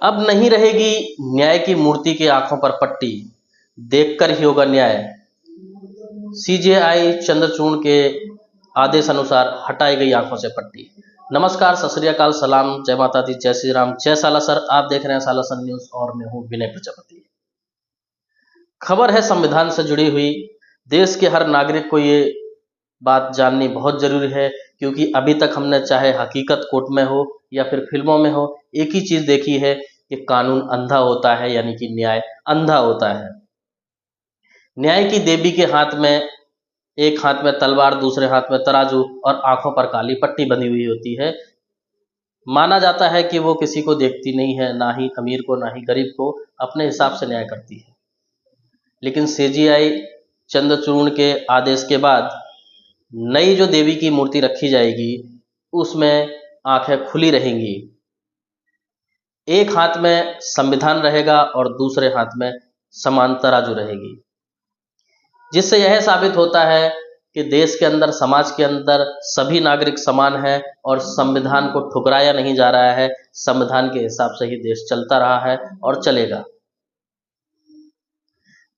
अब नहीं रहेगी न्याय की मूर्ति की आंखों पर पट्टी, देखकर ही होगा न्याय। सीजेआई चंद्रचूड़ के आदेश अनुसार हटाई गई आंखों से पट्टी। नमस्कार, सत श्री अकाल, सलाम, जय माता दी, जय श्री राम, जय सालासर। आप देख रहे हैं सालासर न्यूज और मैं हूं विनय प्रजापति। खबर है संविधान से जुड़ी हुई। देश के हर नागरिक को ये बात जाननी बहुत जरूरी है, क्योंकि अभी तक हमने चाहे हकीकत कोर्ट में हो या फिर फिल्मों में हो, एक ही चीज देखी है कि कानून अंधा होता है, यानी कि न्याय अंधा होता है। न्याय की देवी के हाथ में, एक हाथ में तलवार, दूसरे हाथ में तराजू और आंखों पर काली पट्टी बंधी हुई होती है। माना जाता है कि वो किसी को देखती नहीं है, ना ही अमीर को ना ही गरीब को, अपने हिसाब से न्याय करती है। लेकिन सीजेआई चंद्रचूड़ के आदेश के बाद नई जो देवी की मूर्ति रखी जाएगी उसमें आंखें खुली रहेंगी। एक हाथ में संविधान रहेगा और दूसरे हाथ में समान तराजू रहेगी, जिससे यह साबित होता है कि देश के अंदर, समाज के अंदर सभी नागरिक समान हैं और संविधान को ठुकराया नहीं जा रहा है। संविधान के हिसाब से ही देश चलता रहा है और चलेगा।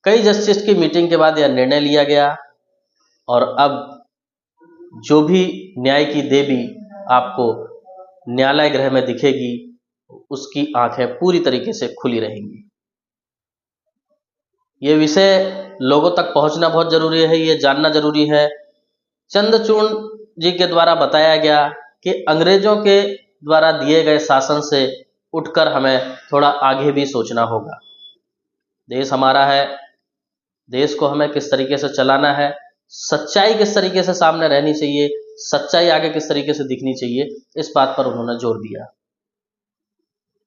कई जस्टिस की मीटिंग के बाद यह निर्णय लिया गया और अब जो भी न्याय की देवी आपको न्यायालय गृह में दिखेगी, उसकी आंखें पूरी तरीके से खुली रहेंगी। ये विषय लोगों तक पहुंचना बहुत जरूरी है, ये जानना जरूरी है। चंद्रचूड़ जी के द्वारा बताया गया कि अंग्रेजों के द्वारा दिए गए शासन से उठकर हमें थोड़ा आगे भी सोचना होगा। देश हमारा है, देश को हमें किस तरीके से चलाना है, सच्चाई किस तरीके से सामने रहनी चाहिए, सच्चाई आगे किस तरीके से दिखनी चाहिए, इस बात पर उन्होंने जोर दिया।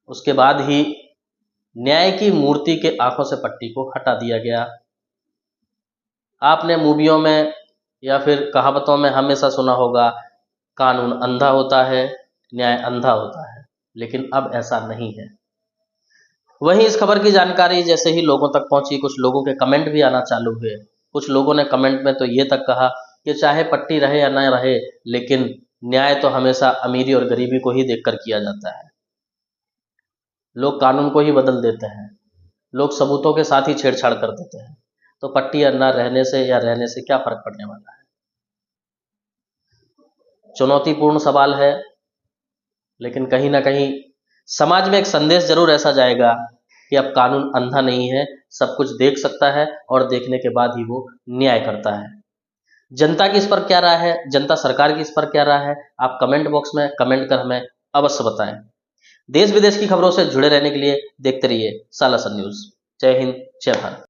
उसके बाद ही न्याय की मूर्ति के आंखों से पट्टी को हटा दिया गया। आपने मूवियों में या फिर कहावतों में हमेशा सुना होगा, कानून अंधा होता है, न्याय अंधा होता है, लेकिन अब ऐसा नहीं है। वहीं इस खबर की जानकारी जैसे ही लोगों तक पहुंची, कुछ लोगों के कमेंट भी आना चालू हुए। कुछ लोगों ने कमेंट में तो ये तक कहा कि चाहे पट्टी रहे या ना रहे, लेकिन न्याय तो हमेशा अमीरी और गरीबी को ही देखकर किया जाता है। लोग कानून को ही बदल देते हैं, लोग सबूतों के साथ ही छेड़छाड़ कर देते हैं, तो पट्टी न रहने से या रहने से क्या फर्क पड़ने वाला है। चुनौतीपूर्ण सवाल है, लेकिन कहीं ना कहीं समाज में एक संदेश जरूर ऐसा जाएगा कि अब कानून अंधा नहीं है, सब कुछ देख सकता है और देखने के बाद ही वो न्याय करता है। जनता की इस पर क्या राय है, जनता सरकार की इस पर क्या राय है, आप कमेंट बॉक्स में कमेंट कर हमें अवश्य बताएं। देश विदेश की खबरों से जुड़े रहने के लिए देखते रहिए सालासर न्यूज। जय हिंद, जय भारत।